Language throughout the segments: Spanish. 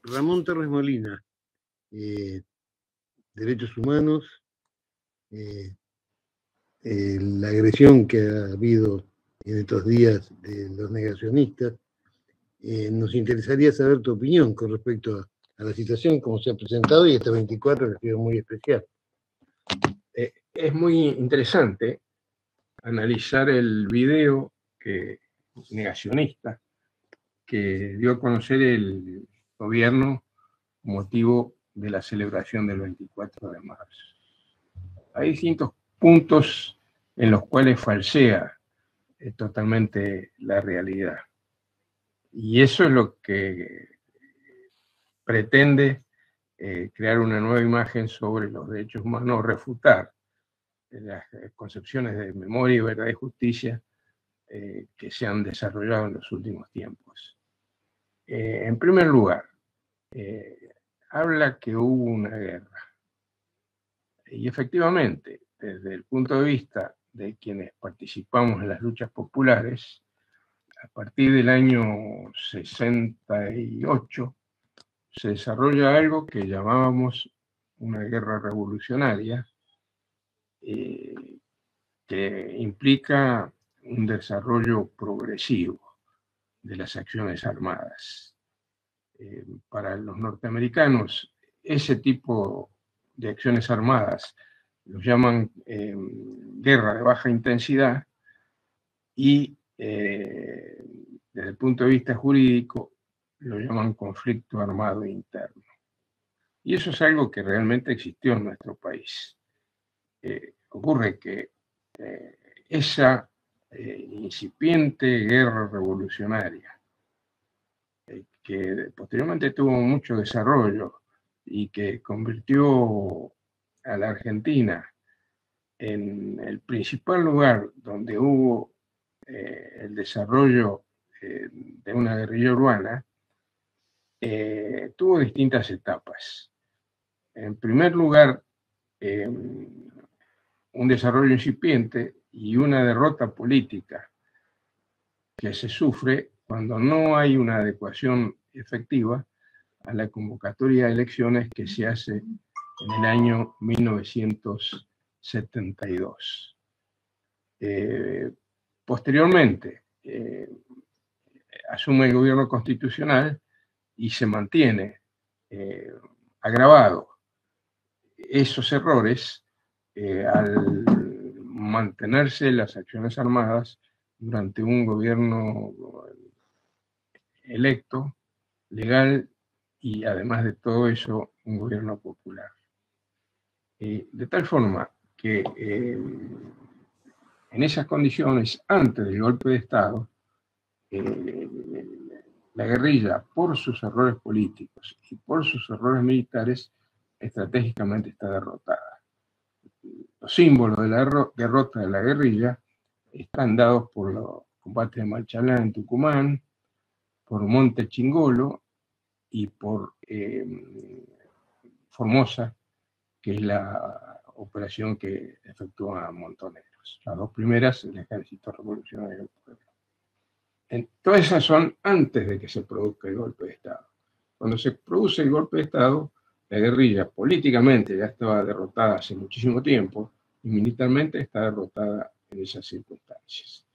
Ramón Torres Molina, derechos humanos, la agresión que ha habido en estos días de los negacionistas. Nos interesaría saber tu opinión con respecto a la situación, como se ha presentado, y este 24 ha sido muy especial. Es muy interesante analizar el video negacionista que dio a conocer el gobierno motivo de la celebración del 24 de marzo. Hay distintos puntos en los cuales falsea totalmente la realidad. Y eso es lo que pretende crear una nueva imagen sobre los derechos humanos, refutar las concepciones de memoria, verdad y justicia que se han desarrollado en los últimos tiempos. En primer lugar, habla que hubo una guerra. Y efectivamente, desde el punto de vista de quienes participamos en las luchas populares, a partir del año 68 se desarrolla algo que llamábamos una guerra revolucionaria, que implica un desarrollo progresivo de las acciones armadas. Para los norteamericanos, ese tipo de acciones armadas los llaman guerra de baja intensidad y desde el punto de vista jurídico lo llaman conflicto armado interno. Y eso es algo que realmente existió en nuestro país. Ocurre que esa incipiente guerra revolucionaria, que posteriormente tuvo mucho desarrollo y que convirtió a la Argentina en el principal lugar donde hubo el desarrollo de una guerrilla urbana, tuvo distintas etapas. En primer lugar, un desarrollo incipiente y una derrota política que se sufre cuando no hay una adecuación efectiva a la convocatoria de elecciones que se hace en el año 1972. Posteriormente, asume el gobierno constitucional y se mantiene agravado esos errores al mantenerse las acciones armadas durante un gobierno electo, legal y además de todo eso, un gobierno popular. De tal forma que en esas condiciones, antes del golpe de Estado, la guerrilla, por sus errores políticos y por sus errores militares, estratégicamente está derrotada. Los símbolos de la derrota de la guerrilla están dados por los combates de Malchalá en Tucumán, por Monte Chingolo y por Formosa, que es la operación que efectúa Montoneros. Las dos primeras, el Ejército Revolucionario del Pueblo. Todas esas son antes de que se produzca el golpe de Estado. Cuando se produce el golpe de Estado, la guerrilla políticamente ya estaba derrotada hace muchísimo tiempo y militarmente está derrotada en esas circunstancias.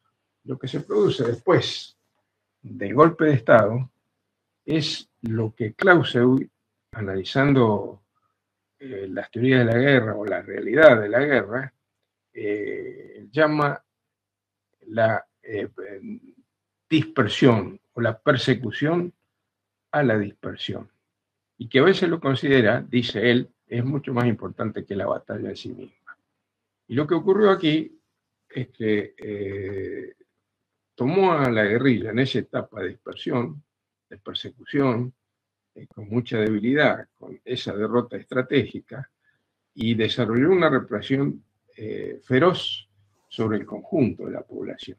Lo que se produce después del golpe de Estado es lo que Clausewitz, analizando las teorías de la guerra o la realidad de la guerra, llama la dispersión o la persecución a la dispersión. Y que a veces lo considera, dice él, es mucho más importante que la batalla en sí misma. Y lo que ocurrió aquí es que tomó a la guerrilla en esa etapa de dispersión, de persecución, con mucha debilidad, con esa derrota estratégica, y desarrolló una represión feroz sobre el conjunto de la población.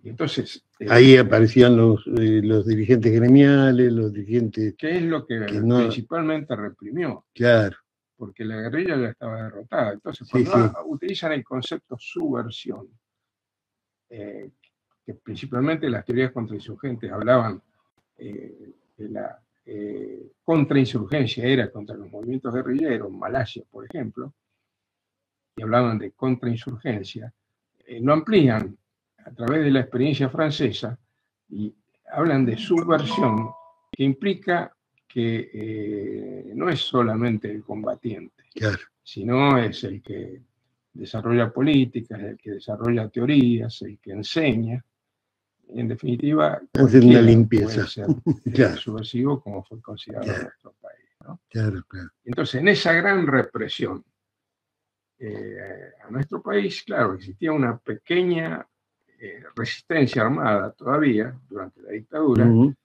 Y entonces, ahí aparecían los dirigentes gremiales, los dirigentes... ¿Qué es lo que principalmente reprimió? Claro. Porque la guerrilla ya estaba derrotada. Entonces, cuando utilizan el concepto subversión, que principalmente las teorías contrainsurgentes hablaban de la contrainsurgencia era contra los movimientos guerrilleros, Malasia, por ejemplo, y hablaban de contrainsurgencia, lo amplían a través de la experiencia francesa y hablan de subversión, que implica que no es solamente el combatiente, claro, sino es el que desarrolla políticas, el que desarrolla teorías, el que enseña. En definitiva, hacer una limpieza. puede ser Claro, subversivo como fue considerado en claro, nuestro país, ¿no? claro, claro. Entonces, en esa gran represión a nuestro país, claro, existía una pequeña resistencia armada todavía durante la dictadura, Ujú.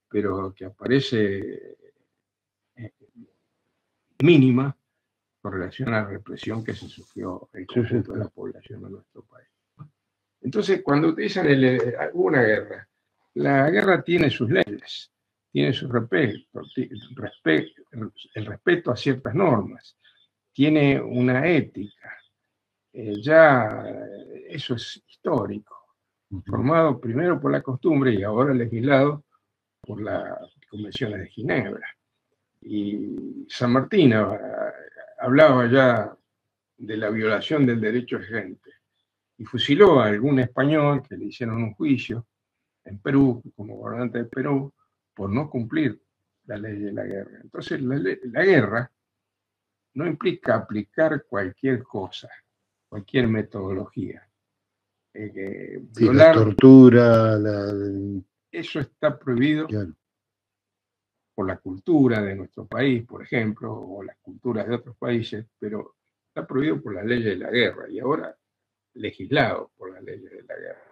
pero que aparece mínima con relación a la represión que se sufrió el Sí, sí, conjunto de la claro. población de nuestro país. Entonces, cuando utilizan una guerra, la guerra tiene sus leyes, tiene su respeto, el respeto a ciertas normas, tiene una ética. Ya eso es histórico, Ujú. formado primero por la costumbre y ahora legislado por las convenciones de Ginebra. Y San Martín hablaba ya de la violación del derecho de gente y fusiló a algún español que le hicieron un juicio en Perú, como gobernante de Perú, por no cumplir la ley de la guerra. Entonces, la guerra no implica aplicar cualquier cosa, cualquier metodología. Sí, la Violar, tortura, eso está prohibido claro. por la cultura de nuestro país, por ejemplo, o las culturas de otros países, pero está prohibido por las leyes de la guerra y ahora legislado por las leyes de la guerra.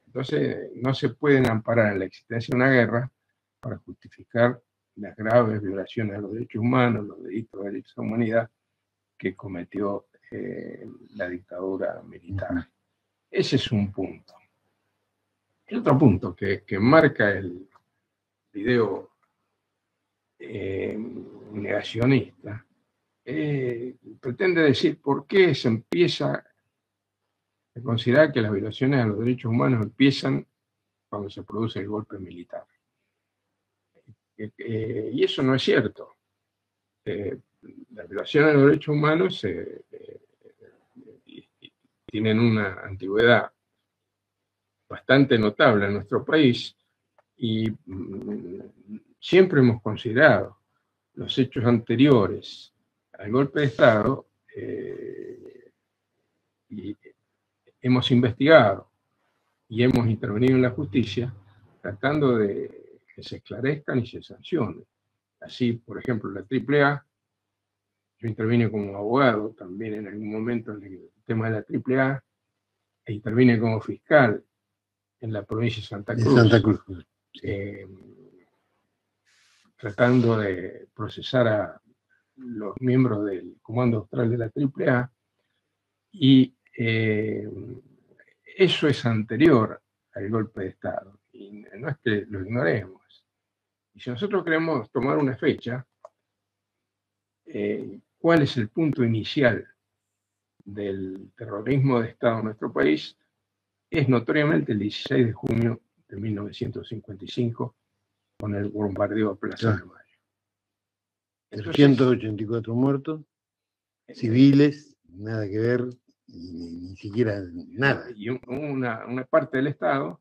Entonces, no se pueden amparar en la existencia de una guerra para justificar las graves violaciones a los derechos humanos, los delitos de la humanidad que cometió la dictadura militar. Ujú. Ese es un punto. El otro punto que marca el video negacionista pretende decir por qué se empieza a considerar que las violaciones a los derechos humanos empiezan cuando se produce el golpe militar. Y eso no es cierto. Las violaciones a los derechos humanos tienen una antigüedad bastante notable en nuestro país y siempre hemos considerado los hechos anteriores al golpe de Estado y hemos investigado y hemos intervenido en la justicia tratando de que se esclarezcan y se sancionen. Así, por ejemplo, la AAA, yo intervine como abogado también en algún momento en el tema de la AAA, e intervine como fiscal en la provincia de Santa Cruz, Santa Cruz. Sí. Tratando de procesar a los miembros del Comando Austral de la AAA, y eso es anterior al golpe de Estado, y no es que lo ignoremos. Y si nosotros queremos tomar una fecha, ¿cuál es el punto inicial del terrorismo de Estado en nuestro país? Es notoriamente el 16 de junio de 1955, con el bombardeo a Plaza de Mayo. Entonces, 384 muertos, civiles, nada que ver, ni siquiera nada. Y una parte del Estado,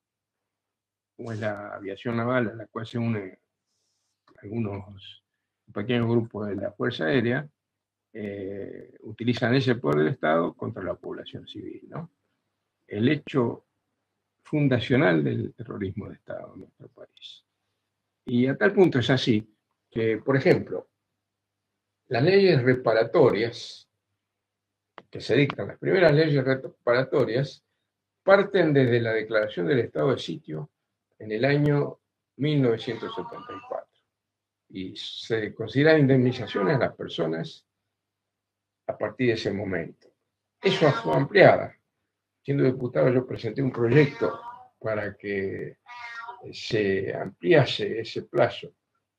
como es la aviación naval, a la cual se unen algunos pequeños grupos de la Fuerza Aérea, utilizan ese poder del Estado contra la población civil, ¿no? El hecho fundacional del terrorismo de Estado en nuestro país. Y a tal punto es así que, por ejemplo, las leyes reparatorias que se dictan, las primeras leyes reparatorias, parten desde la declaración del estado de sitio en el año 1974 y se consideran indemnizaciones a las personas a partir de ese momento. Eso fue ampliada. Siendo diputado, yo presenté un proyecto para que se ampliase ese plazo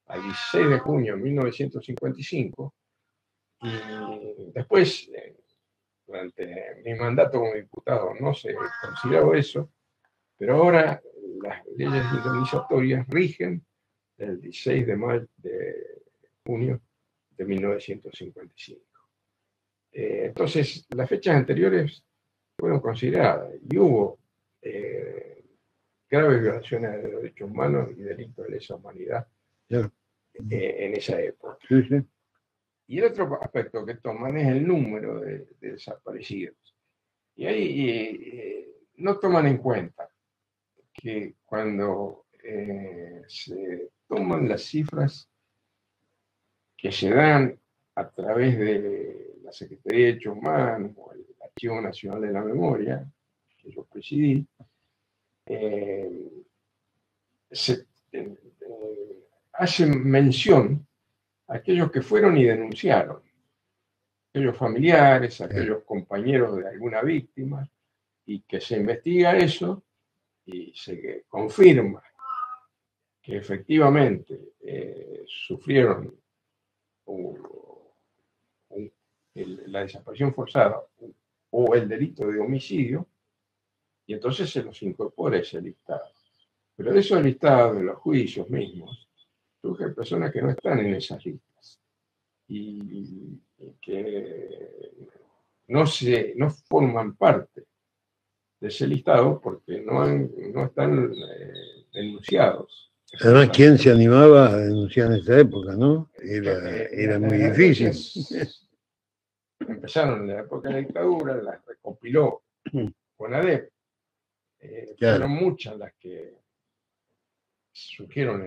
al 16 de junio de 1955 y después, durante mi mandato como diputado, no se consideró eso, pero ahora las leyes indemnizatorias rigen del 16 de junio de 1955. Entonces, las fechas anteriores fueron consideradas y hubo graves violaciones de los derechos humanos y delitos de lesa humanidad en esa época. Sí, sí. Y el otro aspecto que toman es el número de desaparecidos. Y ahí no toman en cuenta que cuando se toman las cifras que se dan a través de la Secretaría de Derechos Humanos o el Archivo Nacional de la Memoria, que yo presidí, hacen mención a aquellos que fueron y denunciaron, aquellos familiares, aquellos compañeros de alguna víctima, y que se investiga eso y se confirma que efectivamente sufrieron la desaparición forzada o el delito de homicidio, y entonces se los incorpora ese listado. Pero de esos listados, de los juicios mismos, surgen personas que no están en esas listas y que no forman parte de ese listado porque no están denunciados. Además, ¿quién se animaba a denunciar en esa época, no? Era muy difícil. Empezaron en la época de la dictadura, las recopiló CONADEP. Fueron muchas las que surgieron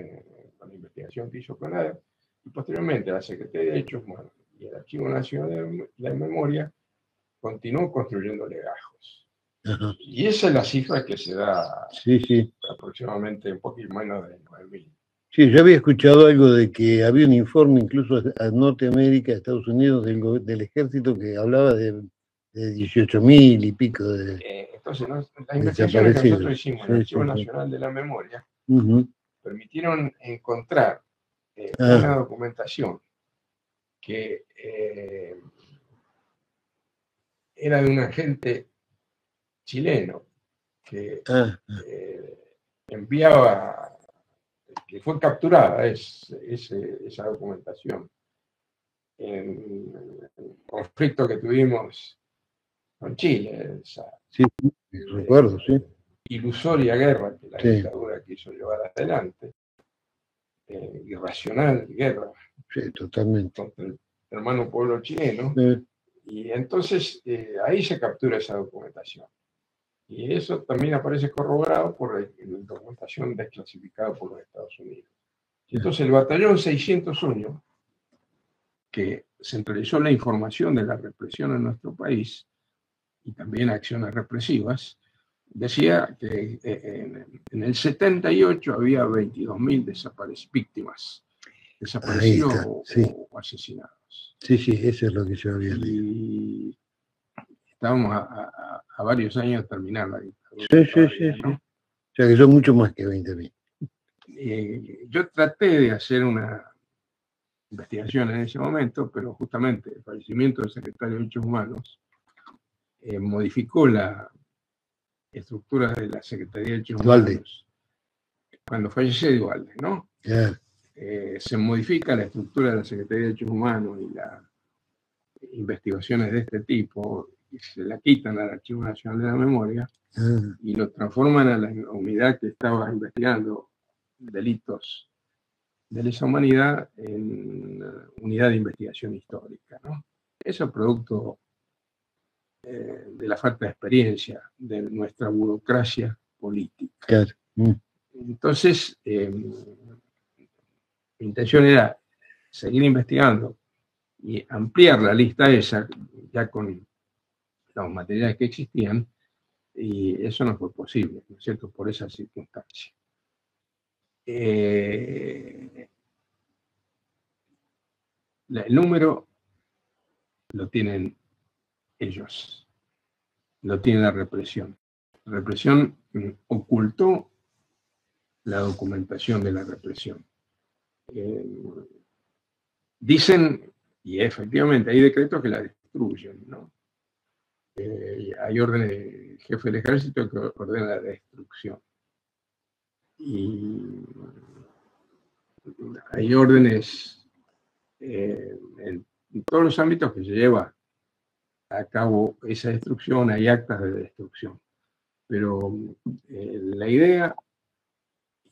con la investigación que hizo CONADEP, y posteriormente la Secretaría de Derechos Humanos y el Archivo Nacional de la Memoria continuó construyendo legajos. Ajá. Y esa es la cifra que se da aproximadamente un poquito menos de 9.000. Sí, yo había escuchado algo de que había un informe incluso a Norteamérica, a Estados Unidos, del ejército que hablaba de 18.000 y pico de entonces, las investigaciones que nosotros hicimos en el Archivo Nacional de la Memoria permitieron encontrar una documentación que era de un agente chileno que enviaba, que fue capturada esa documentación en el conflicto que tuvimos con Chile, esa recuerdo, ilusoria guerra que la dictadura quiso llevar adelante, irracional guerra totalmente contra el hermano pueblo chileno, y entonces ahí se captura esa documentación. Y eso también aparece corroborado por la documentación desclasificada por los Estados Unidos. Y entonces el batallón 601, que centralizó la información de la represión en nuestro país y también acciones represivas, decía que en el 78 había 22.000 víctimas desaparecidos o asesinados. Sí, eso es lo que yo había leído. Y estábamos a varios años de terminar la dictadura. Sí. ¿No? O sea que son mucho más que 20.000. Yo traté de hacer una investigación en ese momento, pero justamente el fallecimiento del secretario de Derechos Humanos modificó la estructura de la Secretaría de Derechos Humanos. Cuando fallece Duhalde, ¿no? Se modifica la estructura de la Secretaría de Derechos Humanos y las investigaciones de este tipo, y se la quitan al Archivo Nacional de la Memoria y lo transforman a la unidad que estaba investigando delitos de lesa humanidad en unidad de investigación histórica, ¿no? Eso es producto de la falta de experiencia de nuestra burocracia política. Entonces, mi intención era seguir investigando y ampliar la lista esa, ya con los materiales que existían, y eso no fue posible, ¿no es cierto?, por esa circunstancia. El número lo tienen ellos, lo tiene la represión. La represión ocultó la documentación de la represión. Dicen, y efectivamente hay decretos que la destruyen, ¿no? Hay órdenes del jefe del ejército que ordena la destrucción. Y hay órdenes en todos los ámbitos que se lleva a cabo esa destrucción, hay actas de destrucción. Pero la idea,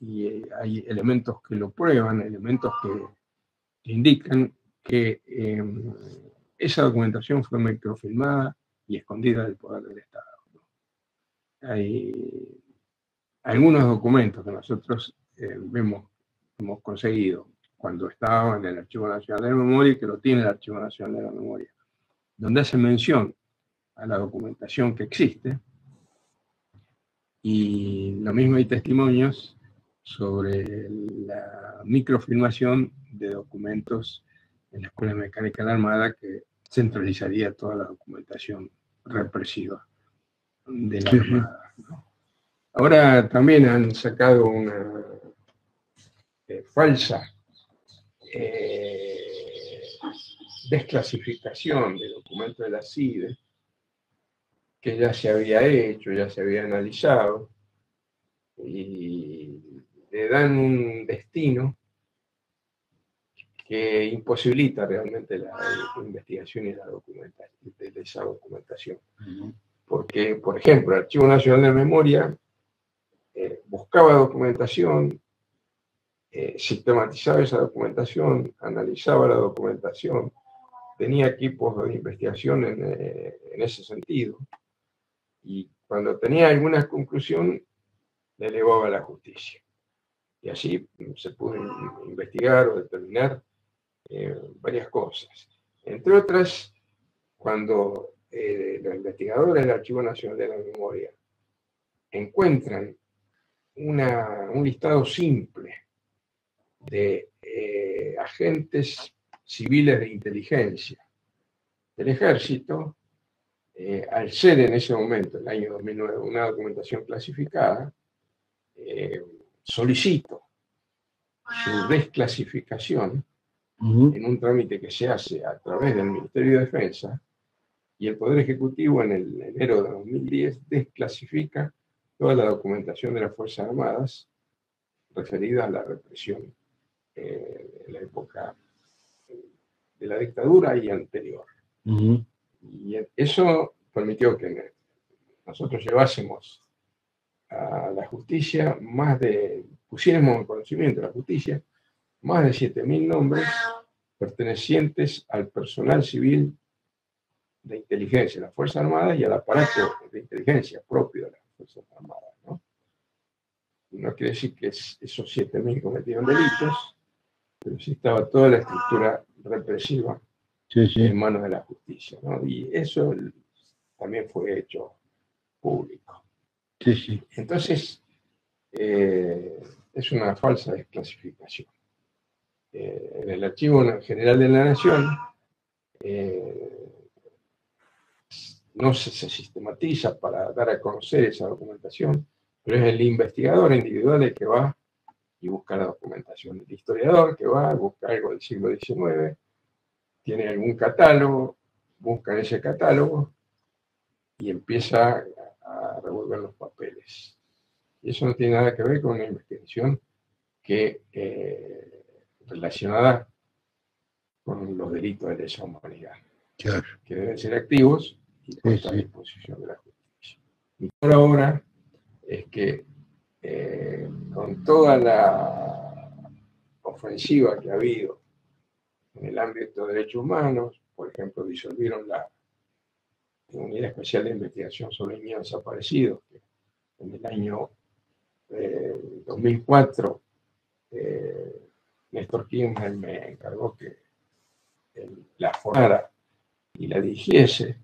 y hay elementos que lo prueban, elementos que indican que esa documentación fue microfilmada y escondida del poder del Estado. Hay algunos documentos que nosotros hemos conseguido cuando estaba en el Archivo Nacional de la Memoria y que lo tiene el Archivo Nacional de la Memoria, donde hace mención a la documentación que existe, y lo mismo hay testimonios sobre la microfilmación de documentos en la Escuela de Mecánica de la Armada que centralizaría toda la documentación represiva de la Armada, ¿no? Ahora también han sacado una falsa desclasificación de documentos de la CIDE, que ya se había hecho, ya se había analizado, y le dan un destino que imposibilita realmente la investigación y la documentación de esa documentación. Porque, por ejemplo, el Archivo Nacional de Memoria buscaba documentación, sistematizaba esa documentación, analizaba la documentación, tenía equipos de investigación en ese sentido, y cuando tenía alguna conclusión, le elevaba a la justicia. Y así se pudo investigar o determinar varias cosas. Entre otras, cuando los investigadores del Archivo Nacional de la Memoria encuentran un listado simple de agentes civiles de inteligencia del Ejército, al ser en ese momento, el año 2009, una documentación clasificada, solicito su desclasificación en un trámite que se hace a través del Ministerio de Defensa, y el Poder Ejecutivo en el enero de 2010 desclasifica toda la documentación de las Fuerzas Armadas referida a la represión en la época de la dictadura y anterior. Y eso permitió que nosotros llevásemos a la justicia pusiéramos en conocimiento de la justicia más de 7.000 nombres pertenecientes al personal civil de inteligencia de las Fuerzas Armadas y al aparato de inteligencia propio de las Fuerzas Armadas, ¿no? No quiere decir que esos 7.000 cometieron delitos, pero sí estaba toda la estructura represiva en manos de la justicia, ¿no? Y eso también fue hecho público. Entonces, es una falsa desclasificación. En el Archivo General de la Nación no se sistematiza para dar a conocer esa documentación, pero es el investigador individual el que va y busca la documentación. El historiador que va a buscar algo del siglo XIX, tiene algún catálogo, busca en ese catálogo y empieza a revolver los papeles. Y eso no tiene nada que ver con una investigación relacionada con los delitos de lesa humanidad, que deben ser activos y puestos a disposición de la justicia. Y por ahora es que con toda la ofensiva que ha habido en el ámbito de derechos humanos, por ejemplo, disolvieron la Unidad Especial de Investigación sobre Niños Desaparecidos, que en el año 2004 Néstor Kirchner me encargó que la formara y la dirigiese.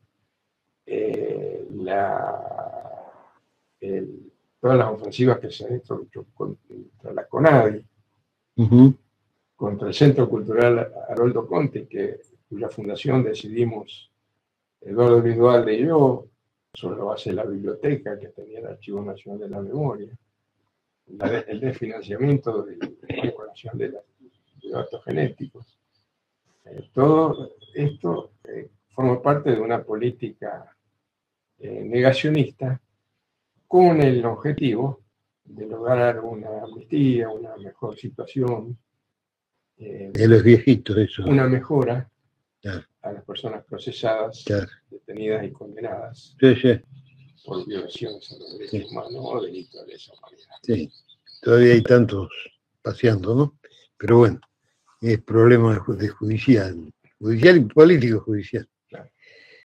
Todas las ofensivas que se han hecho contra la CONADI, contra el Centro Cultural Haroldo Conte, cuya fundación decidimos Eduardo Luis Duhalde y yo, sobre la base de la biblioteca que tenía el Archivo Nacional de la Memoria, el desfinanciamiento del Banco Nacional de Datos Genéticos. Todo esto forma parte de una política negacionista con el objetivo de lograr una amnistía, una mejor situación De los viejitos, eso. una mejora Claro, a las personas procesadas, claro. detenidas y condenadas Sí, sí, por violaciones a los derechos humanos o delitos de lesa humanidad. sí. Todavía hay tantos paseando, ¿no? Pero bueno, es problema de judicial y político judicial.